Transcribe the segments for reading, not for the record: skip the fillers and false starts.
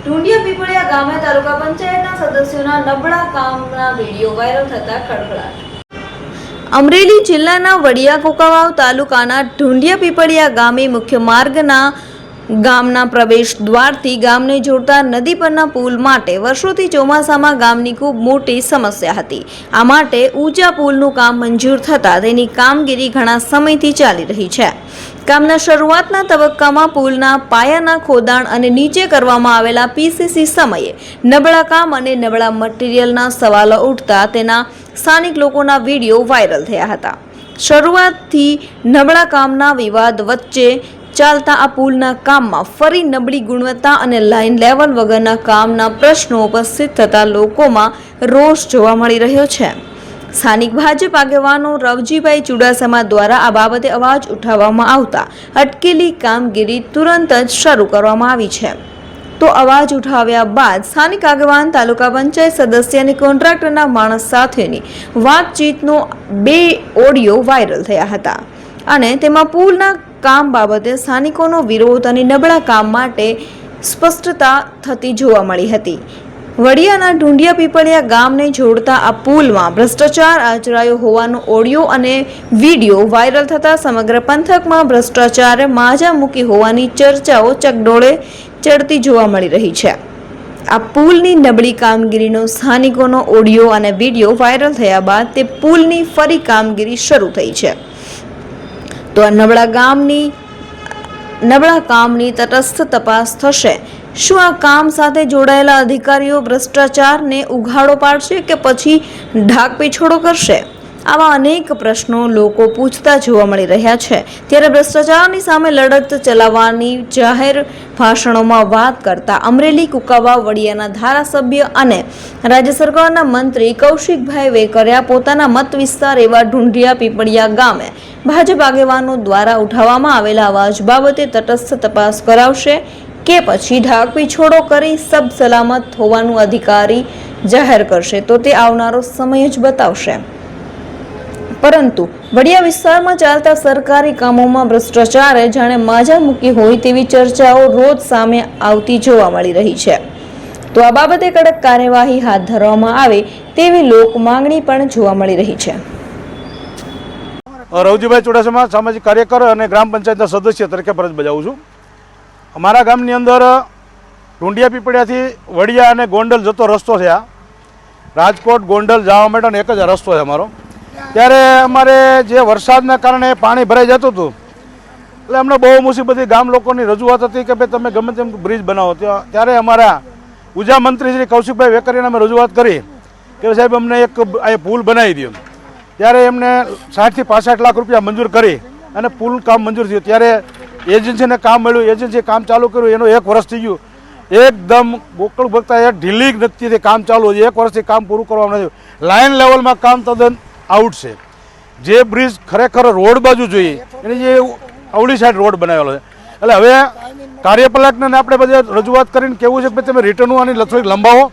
ઢુંડિયા પીપળિયા ગામે તાલુકા પંચાયતના સદસ્યોના નબળા કામના વિડીયો વાયરલ થતા ખળભળાટ। અમરેલી જિલ્લાના વડિયા કોકાવાવ તાલુકાના ઢુંડિયા પીપળિયા ગામે મુખ્ય માર્ગના ગામના પ્રવેશ દ્વારથી ગામને જોડતા નદી પરના પુલ માટે વર્ષોથી ચોમાસામાં ગામની ખૂબ મોટી સમસ્યા હતી। આ માટે ઊંચા પુલનું કામ મંજૂર થતાં તેની કામગીરી ઘણા સમયથી ચાલી રહી છે। કામના શરૂઆતના તબક્કામાં પુલના પાયાના ખોદાણ અને નીચે કરવામાં આવેલા પીસીસી સમયે નબળા કામ અને નબળા મટીરીયલના સવાલો ઉઠતા તેના સ્થાનિક લોકોના વિડીયો વાયરલ થયા હતા। શરૂઆતથી નબળા કામના વિવાદ વચ્ચે ચાલતા આ પુલના કામમાં ફરી નબળી ગુણવત્તા અને લાઇન લેવલ વગરના કામના પ્રશ્નો ઉપસ્થિત થતા લોકોમાં રોષ જોવા મળી રહ્યો છે। સ્થાનિક ભાજપ આગેવાનો રવજીભાઈ ચુડાસમા દ્વારા આ બાબતે અવાજ ઉઠાવવામાં આવતા અટકેલી કામગીરી તુરંત જ શરૂ કરવામાં આવી છે। તો અવાજ ઉઠાવ્યા બાદ સ્થાનિક આગેવાન તાલુકા પંચાયત સદસ્ય અને કોન્ટ્રાક્ટરના માણસ સાથેની વાતચીતનો 2 ઓડિયો વાયરલ થયા હતા અને તેમાં પુલના કામ બાબતે સ્થાનિકોનો વિરોધ અને નબળા કામ માટે સ્પષ્ટતા થતી જોવા મળી હતી। વડિયાના ઢુંડિયા પીપળિયા ગામને જોડતા આ પુલમાં ભ્રષ્ટાચાર આચરાયો હોવાનો ઓડિયો અને વિડીયો વાયરલ થતા સમગ્ર પંથકમાં ભ્રષ્ટાચારે માજા મૂકી હોવાની ચર્ચાઓ ચકડોળે ચડતી જોવા મળી રહી છે। આ પુલની નબળી કામગીરીનો સ્થાનિકોનો ઓડિયો અને વિડીયો વાયરલ થયા બાદ તે પુલની ફરી કામગીરી શરૂ થઈ છે। તો આ નબળા કામની તટસ્થ તપાસ થશે। શું આ કામ સાથે જોડાયેલા અધિકારીઓ ભ્રષ્ટાચારને ઉઘાડો પાડશે કે પછી ઢાકપીછોડો કરશે? આવા અનેક પ્રશ્નો લોકો પૂછતા જોવા મળી રહ્યા છે। ત્યારે ભ્રષ્ટાચારની સામે લડત ચલાવવાની જાહેર ભાષણોમાં વાત કરતા અમરેલી કુકાવાવ વડિયાના ધારાસભ્ય અને રાજ્ય સરકારના મંત્રી કૌશિકભાઈ વેકરિયા પોતાના મત વિસ્તાર એવા ઢુંડિયા પીપળિયા ગામે ભાજપ આગેવાનો દ્વારા ઉઠાવવામાં આવેલા અવાજ બાબતે તટસ્થ તપાસ કરાવશે કે પછી ઢાકપીછોડો કરી સબ સલામત હોવાનું અધિકારી જાહેર કરશે તો તે આવનારો સમય જ બતાવશે। પરંતુ વડિયા વિસ્તારમાં ચાલતા સરકારી કામોમાં ભ્રષ્ટાચારે જાણે માજા મૂકી હોય તેવી ચર્ચાઓ રોજ સામે આવતી જોવા મળી રહી છે। તો આ બાબતે કડક કાર્યવાહી હાથ ધરવામાં આવે તેવી લોક માંગણી પણ જોવા મળી રહી છે। રવજીભાઈ ચુડાસમા સામાજિક કાર્યકર અને ગ્રામ પંચાયતના સદસ્ય તરીકે ફરજ બજાવું છું। અમારા ગામની અંદર ઢુંડિયા પીપળિયાથી વડિયા અને ગોંડલ જતો રસ્તો છે। આ રાજકોટ ગોંડલ જવા માટેનો એક જ રસ્તો છે અમારો। ત્યારે અમારે જે વરસાદના કારણે પાણી ભરાઈ જતું હતું એટલે અમને બહુ મુસીબતથી ગામ લોકોની રજૂઆત હતી કે ભાઈ તમે ગમે તેમ બ્રિજ બનાવો। ત્યારે અમારા ઉર્જા મંત્રી શ્રી કૌશિકભાઈ વેકરિયાને અમે રજૂઆત કરી કે સાહેબ અમને એક પુલ બનાવી દો। ત્યારે એમને 60 થી 65 લાખ રૂપિયા મંજૂર કરી અને પુલ કામ મંજૂર થયું। ત્યારે એજન્સીને કામ મળ્યું, એજન્સીએ કામ ચાલુ કર્યું, એનું 1 વર્ષ થઈ ગયું। એકદમ ગોકળ ભગતા ઢીલી ગતિથી કામ ચાલુ છે। 1 વર્ષથી કામ પૂરું કરવામાં નથી। લાઇન લેવલમાં કામ તદ્દન આઉટ છે। જે બ્રિજ ખરેખર રોડ બાજુ જોઈએ એની જે અવળી સાઈડ રોડ બનાવેલો છે। એટલે હવે કાર્યપાલકને આપણે બધે રજૂઆત કરીને કહેવું છે કે તમે રિટર્નનું આની થોડીક લંબાવો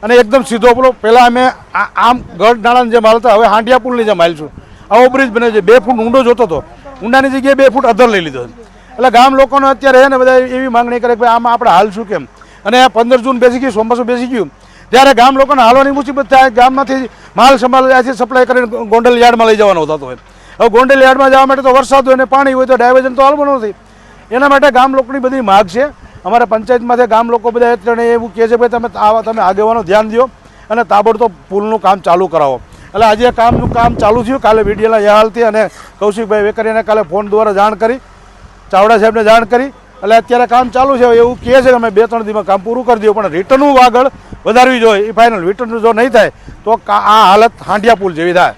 અને એકદમ સીધો પેલો પહેલાં અમે આમ ગઢ નાળાની જેમ હાલતા હવે હાંડિયા પુલની જેમ હાલશું। આવો બ્રિજ બને છે। 2 ફૂટ ઊંડો જોતો હતો, ઊંડાની જગ્યાએ 2 ફૂટ અધર લઈ લીધો। એટલે ગામ લોકોને અત્યારે છે ને બધા એવી માંગણી કરે કે ભાઈ આમાં આપણે હાલશું કેમ? અને 15 જૂન બેસી ગયું, ચોમાસું બેસી ગયું ત્યારે ગામ લોકોને હાલવાની મુસીબત થાય। ગામમાંથી માલ સંભાળ ત્યાંથી સપ્લાય કરીને ગોંડલ યાર્ડમાં લઈ જવાનો થતો હોય। હવે ગોંડલ યાર્ડમાં જવા માટે તો વરસાદ હોય ને પાણી હોય તો ડાયવર્ઝન તો હાલવાનું નથી। એના માટે ગામ લોકોની બધી માગ છે। અમારા પંચાયતમાંથી ગામ લોકો બધા એવું કહે છે કે તમે આગેવાનો ધ્યાન દો અને તાબડતોબ પુલનું કામ ચાલુ કરાવો। એટલે આજે કામ ચાલુ થયું। કાલે વીડિયોના યાલથી અને કૌશિકભાઈ વેકરિયાને કાલે ફોન દ્વારા જાણ કરી, ચાવડા સાહેબને જાણ કરી। એટલે અત્યારે કામ ચાલુ છે। એવું કહે છે કે અમે 2-3 દિવસમાં કામ પૂરું કરી દઈએ, પણ રિટર્નનું આગળ વધારવી જોઈએ। એ ફાઇનલ રિટર્ન જો નહીં થાય તો આ હાલત હાંડિયા પુલ જેવી થાય।